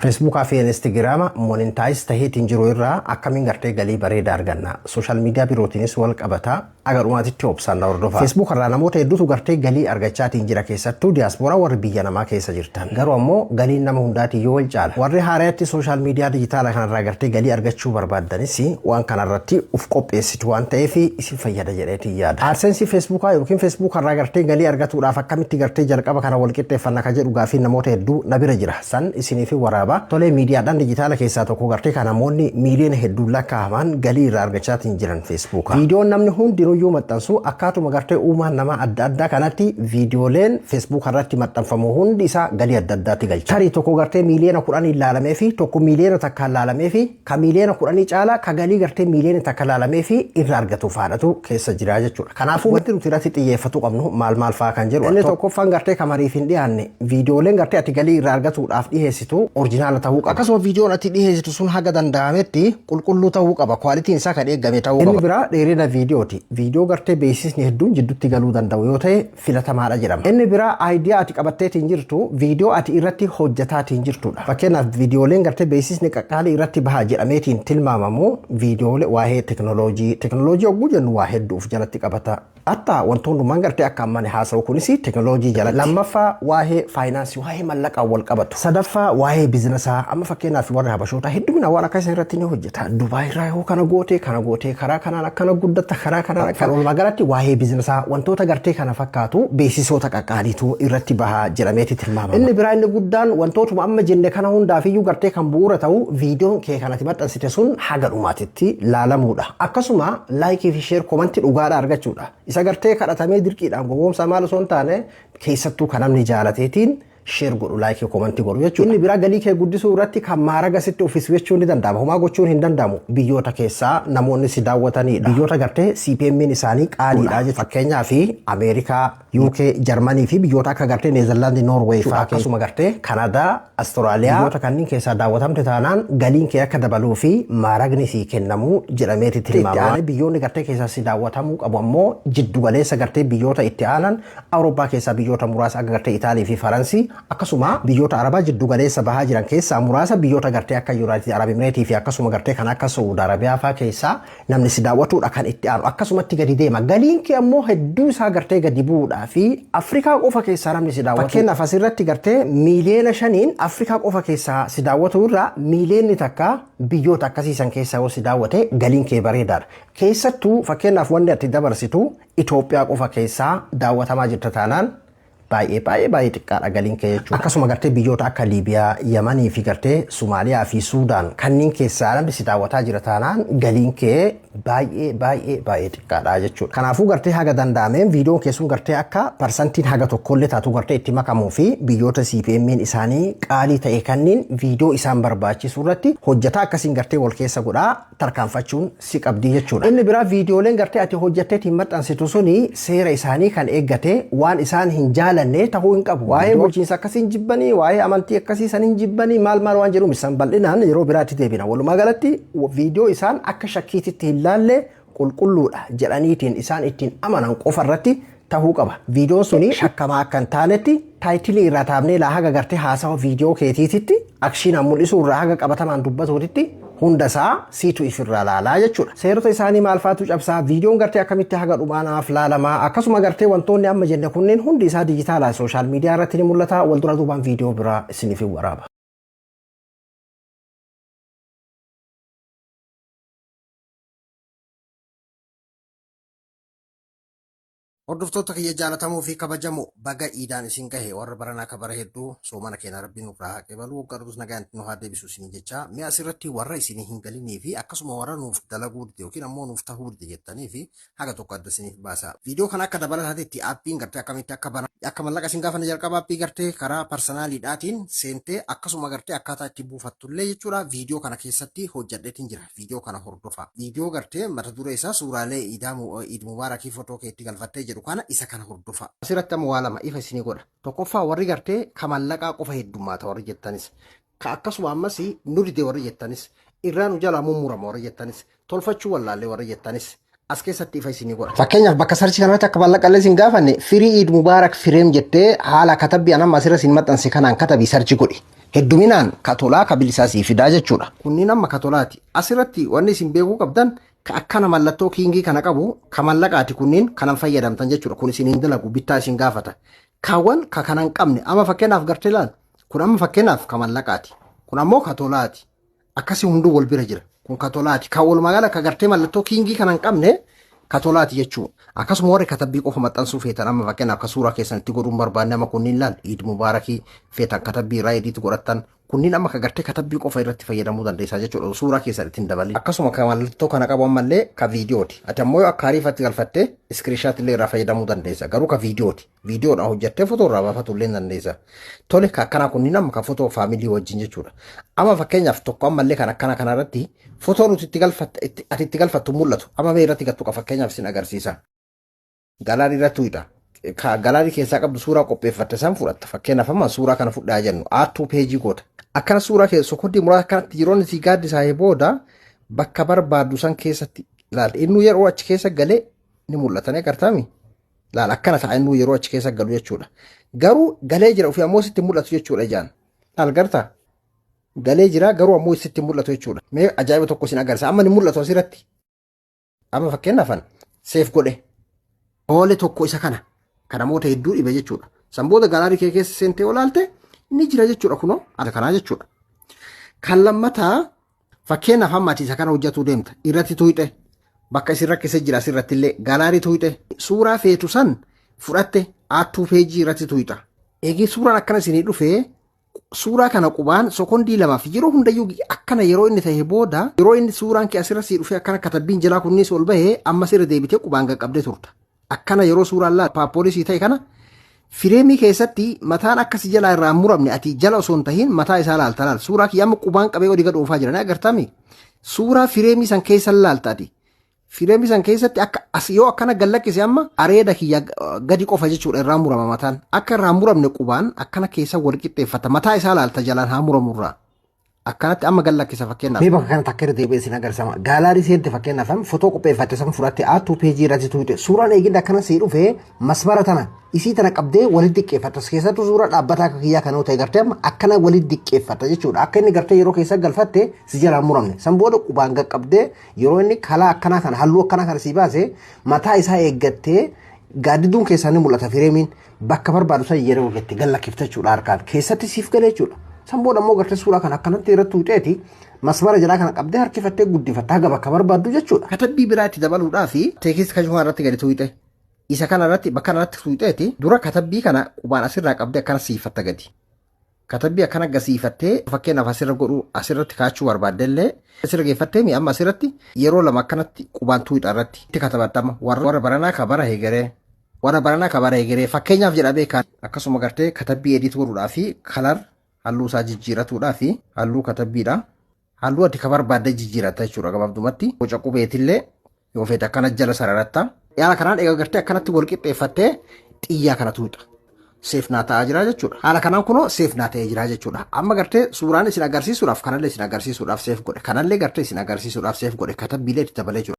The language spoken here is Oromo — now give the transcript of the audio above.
Facebook fi Instagram monetize taheetiin jiru irraa akkamiin gartee galii bareedaa arganna. Social media birootiinis wal qabata agarumaatitti obsaan hordofa. Facebook irraa namoota hedduutu gartee galii argachaatiin jira keessattuu diaspora warri biyya namaa keessa jirtan. Garuu ammoo galiin nama hundaati yoo wal caala. Warri haaraatti social media digitaala kanarraa gartee galii argachuu barbaaddanis waan kanarratti uf qopheessitu waan ta'eef isin fayyada jedheetiin yaada. AdSense Facebook yookiin Facebook irraa gartee galii argatuudhaaf akkamitti gartee jalqaba kana wal qixxeeffanna ka jedhu gaafii namoota hedduu na bira jira. San isiniif waraaba. Tole miidiyaadhaan digitaala keessaa tokko gartee kan namoonni miiliyoona hedduu lakkaa'aman galii irraa argachaatiin jiran Facebook. Viidiyoon namni hundinuyyuu maxxansu akkaatuma gartee uumaan nama adda addaa kanatti viidiyooleen Facebook irratti maxxanfamu hundi isaa galii adda addaatti galcha. Tarii tokko gartee miiliyoona 10 ilaalamee fi tokko miiliyoona takka ilaalamee fi ka miiliyoona 10 caala ka galii gartee miiliyoona takka ilaalamee fi irraa argatu faadhatu keessa jira jechuudha. Kanaafuu wanti nuti irratti xiyyeeffatu qabnu maal faa kan jedhu. Inni tokkoffaan gartee kamariif hin dhiyaanne viidiyooleen gartee ati galii irraa argatuudhaaf dhiheessitu orjinaala ta'uu qaba. Akkasuma viidiyoon ati dhiheessitu sun haga danda'ametti qulqulluu ta'uu qaba. Kwalitiin isaa kan eeggame ta'uu qaba. Inni biraa dheerina viidiyooti. Viidiyoo gartee beeksisni hedduun jidduutti galuu danda'u yoo ta'e filatamaadha jedhama. Inni biraa aayidiyaa ati qabatteetiin jirtu viidiyoo ati irratti hojjetaatiin jirtudha. Fakkeenyaaf viidiyooleen gartee beeksisni qaqqaalii irratti bahaa jedhameetiin tilmaamamu viidiyoolee waa'ee teknooloojii oguu jennu waa hedduuf jalatti qabata. Hatta wantoonni gartee akka ammane haasa'u kunis teknooloojii jala. Lammaffaa waa'ee faayinaansii waa'ee mallaqaa wal qabatu. Sadaffaa waa'ee biizinesaa amma fakkeenyaaf warra habashoota hedduumina waan akka isaan irratti ni hojjeta. Dubaay irraa yoo kana gootee karaa kanaan akkana guddatta karaa kanaan kan walumaa galatti waa'ee biizinesaa wantoota gartee kana fakkaatu beeksisoota qaqqaaliitu irratti bahaa jedhameeti tilmaamama. Inni biraa inni guddaan wantootuma amma jenne kana hundaafiyyuu gartee kan bu'uura ta'u viidiyoon kee kanatti maxxansite sun haga dhumaatitti laalamuudha. Akkasuma laayikii fi sheer komantii dhugaadhaa argachuudha. Isa gartee kadhatamee dirqiidhaan gowwoomsaa maal osoo hin taane keessattuu kan namni jaalateetiin sheer godhu laayikii komantii godhu jechuudha. Inni biraa galii kee guddisuu irratti kan maaraga sitti ofiisu jechuun ni danda'ama. Homaa gochuun hin danda'amu. Biyyoota keessaa namoonni si daawwatanidha. Biyyoota gartee CPM isaanii qaaliidha jechuudha. Fakkeenyaaf Ameerikaa, UK, Jarmanii fi biyyoota akka gartee Neezerlaandii, Noorweey fa'aa akkasuma gartee Kanadaa, Astiraaliyaa biyyoota kanneen keessaa daawwatamte taanaan galiin kee akka dabaluu fi maaragni sii kennamu jedhameeti tilmaamama. Biyyoonni gartee keessaa si daawwatamuu qabu ammoo jiddu galeessa gartee biyyoota itti aanan Awurooppaa keessaa biyyoota muraasa akka gartee Itaalii fi Faransii akkasuma biyyoota Arabaa jiddu galeessa bahaa jiran keessaa muraasa biyyoota gartee akka United Arab Emirates fi akkasuma gartee kan akka Saudi Arabiyaa fa'aa keessaa namni si daawwatuudha kan itti aanu akkasumatti gadi deema. Galiin kee ammoo hedduu isaa gartee gadi bu'uudha fi Afrikaa qofa keessaa namni si daawwatu. Fakkeenyaaf asirratti gartee miiliyoona 5 Afrikaa qofa keessaa si daawwatu irraa miiliyoonni takka biyyoota akkasiisan keessaa yoo si daawwate galiin kee bareedaadha. Keessattuu fakkeenyaaf wanni ati dabarsitu Itoophiyaa qofa keessaa daawwatamaa jirta taanaan baay'ee xiqqaadha galiin kee jechuudha. Akkasuma gartee biyyoota akka Liibiyaa, Yamanii fi gartee Somaaliyaa fi Suudaan kanneen keessaa namni si daawwataa jira taanaan galiin kee baay'ee xiqqaadha jechuudha. Kanaafuu gartee haga danda'ameen viidiyoon keessuun gartee akka parsantiin haga tokkollee taatu gartee itti makamuu fi biyyoota CPM'n isaanii qaalii ta'e kanneen viidiyoo isaan barbaachisu irratti hojjetaa akkasiin gartee wal keessa godhaa tarkaanfachuun si qabdi jechuudha. Inni biraa viidiyooleen gartee ati hojjetteetiin maxxansitu suni seera isaanii kan eeggate waan isaan hin jaalanne ta'uu hin qabu. Waa'ee bulchiinsa akkasiin jibbanii, waa'ee amantii akkasii saniin jibbanii maal waan jedhu isaan bal'inaan yeroo biraatti deebina. Walumaa galatti viidiyoo isaan akka shakkiititti hin laalle qulqulluudha jedhaniitiin isaan ittiin amanan qofa irratti ta'uu qaba. Viidiyoon suni shakkamaa akka hin taanetti taayitilii irraa taabnee laa haga gartee haasawa viidiyoo keetiititti akshiinaan mul'isuu irraa haga qabatamaan dubbatuutitti hundasaa siitu ifirraa laalaa jechuudha. Seerota isaanii maal faatu cabsaa viidiyoon gartee akkamitti haga dhumaanaaf laalamaa akkasuma gartee wantoonni amma jenne kunneen hundi isaa dijitaalaa sooshaal miidiyaa irratti ni mul'ata. Waldura duubaan viidiyoo biraa isiniif waraaba. Hordoftoota kiyya jaalatamuu fi kabajamoo baga iidaan isin gahe warra baranaa kabara hedduu soomana keenya rabbiin nuuf haa qeebalu garuu nagaan nu haa deebisu isin jecha mi'a asirratti warra isin hin galinii fi akkasuma warra nuuf dalaguu dide yookiin ammoo nuuf tahuu dide jettanii fi haga tokko adda isiniif baasa. Viidiyoo kana akka dabalataatti aappiin gartee akkamitti akka mallaqa isin gaafanne jalqaba aappii gartee karaa persoonaaliidhaatiin seentee akkasuma gartee akkaataa itti buufattullee jechuudha. Viidiyoo kana keessatti hojjadheetiin jira. Viidiyoo kana hordofa. Viidiyoo gartee mata duree isaa suuraalee Iid Mubaarakii footoo keetti galfattee jedhu kana isa kana hordofa. Asirratti ammoo waa lama ifa isinii godha. Tokkoffaa warri gartee ka mallaqaa qofa heddummaata warri jettanis ka akkasuma ammas nu dide warri jettanis irraa nu jalaa mummurama warri jettanis tolfachuu wallaallee warri jettanis as keessatti ifa isinii godha. Fakkeenyaaf bakka sarchi kanarratti akka maallaqallee isin gaafanne firii Eid Mubaarak fireem jettee haala katabbii anamma asirra isin maxxanse kanaan katabii sarchi godhi. Hedduminaan katolaa ka bilisaa sii fidaa jechuudha. Kunniin amma katolaati. Asirratti wanni isin beekuu qabdan ka akkana mallattoo kiingii kana qabu ka mallaqaati kunniin kanan fayyadamtan jechuudha. Kun isin hin dalagu bittaa isin gaafata. Kaawwan ka kanan qabne amma fakkeenyaaf gartee laal. Kun amma fakkeenyaaf ka mallaqaati. Kun ammoo katolaati. Akkasii hunduu wal bira jira. Kun katolaati. Ka walumaa gala ka gartee mallattoo kiingii kanan qabne katolaati jechuudha. Akkasuma warri katabbii qofa maxxansuu feetan amma fakkeenyaaf akka suuraa keessanitti godhuun barbaanne amma kunniin laal Eid Mubaarakii feetan katabbii irraa ediit godhattan kunniin amma ka gartee katabbii qofa irratti fayyadamuu dandeessaa jechuudha. Suuraa keessanitti hin dabalin. Akkasuma ka mallattoo kana qabu ammallee ka viidiyooti. Ati ammoo akka hariifatti galfattee iskiriishaat illee irraa fayyadamuu dandeessa. Garuu ka viidiyooti. Viidiyoodhaan hojjettee footoo irraa baafatu illee dandeessa. Tole ka akkanaa kunniin amma ka footoo faamilii wajjin jechuudha. Amma fakkeenyaaf tokko ammallee kan akkana kanarratti footoo nuti itti galfattu mul'atu. Amma mee irratti gattu ka fakkeenyaaf isin agarsiisa. Galaarii irratti hidha. Galaarii keessaa qabdu suuraa qopheeffatte san fudhatta. Fakkeenyaaf amma suuraa kana fudhaa jennu aattuu peejii goota. Akkana suuraa keessa sokoddii muraasa kanatti yeroon isii gaaddisaa booda bakka barbaaddu san keessatti laal inni yeroo achi keessa galee ni mul'atanii agartami. Laal akkana ta'a inni yeroo achi keessa galu jechuudha. Garuu galee jira ofii ammoo sitti mul'atu jechuudha ijaan. Laal gartaa galee jira garuu ammoo sitti mul'atu jechuudha. Mee ajaa'iba tokko isin agarsiisa. Amma ni mul'atu asirratti. Amma fakkeenyaaf seef godhe. Oole tokko isa kana namoota hedduu dhibe jechuudha. Sanboota galaarii kee keessa seentee olaalte ni jira jechuudha kunoo kanaa jechuudha. Kan lammataa fakkeenyaaf hammati isa kana hojjetuu deemta irratti tuyxe bakka isin rakkise jira asirratti illee galaarii tuyxe suuraa feetu san fudhatte aattuu peejii irratti tuyxa. Eegi suuraan akkana isinii dhufee suuraa kana qubaan sokondii lamaaf yeroo hundayyuu akkana yeroo inni ta'e booda yeroo inni suuraan kee asirra sii dhufee akkana katabbiin jalaa kunniis ol bahee amma sirra deebitee qubaan qaqqabdee turta. Akkana yeroo suuraan laa paappoolisii ta'e kana fireemii keessatti mataan akkasi jalaa irraa muramne ati jala osoo hin tahin mataa isaa laalta laal suuraa kiyyaama qubaan qabee odii gad oofaa jiran agartami suuraa fireemii san keessa laalta ati fireemii san keessatti akka as yoo akkana gallakkise amma areeda kiyya gadi qofa jechuudha irraa murama mataan akka irraa muramne qubaan akkana keessa wal qixxeeffata mataa isaa laalta jalaan haa muramurraa. Akkanatti amma gallakkisa fakkeenyaaf. Mee bakka kanatti akka irra deebi'ee isin agarsiisa. Gaalaarii seente fakkeenyaaf footoo qopheeffatte san fudhatte aattuu peejii irratti tuyte suuraan eegidda akkana sii dhufee masmara tana isii tana qabdee walitti diqqeeffatta keessattuu suuraa dhaabbataa akka kiyyaa kanoo ta'e gartee amma akkana walitti diqqeeffatta jechuudha. Akka inni gartee yeroo keessa galfatte si jalaan muramne san booda qubaan qaqqabdee yeroo inni kalaa akkanaa kana halluu akkanaa kana sii baase mataa isaa eeggattee gaaddiduun keessaa ni mul'ata fireemiin bakka barbaadu san yeroo itti gallakkifta jechuudha harkaan keessatti siif galee jechuudha. Sanboota ammoo gartee suuraa kana akkanatti irratti tuuteeti masmara jalaa kana qabdee harkifattee guddifattee haga bakka barbaaddu jechuudha. Katabbii biraa itti dabaluudhaa fi teekistii kan irratti gadi tuute isa kana irratti bakka irratti tuuteeti dura katabbii kana qubaan asirraa qabdee akkana siifatta gadi. Katabbii akkana gasiifattee fakkeenyaaf asirra godhuu asirratti kaachuu barbaaddellee asirra geeffattee mi'a amma asirratti yeroo lama akkanatti qubaan tuuta irratti itti katabattama warra baranaa kabara heegeree fakkeenyaaf jedhamee kan akkasuma gartee katabbii ediit godhuudhaa fi kalar halluu isaa jijjiiratuudhaa fi halluu katabbiidha. Halluu ati ka barbaadde jijjiirata jechuudha gabaabdumatti. Boca qubeetillee yoo feete akkana jala sararatta. Yaala kanaan egaa gartee akkanatti wal qixxeeffattee xiyyaa kana tuuta. Seef naa ta'aa jira jechuudha. Haala kanaan kunoo seef naa ta'ee jira jechuudha. Amma gartee suuraan isin agarsiisuudhaaf kanallee isin agarsiisuudhaaf seef godhe. Kanallee gartee isin agarsiisuudhaaf seef godhe katabbiilee itti dabalee jiru.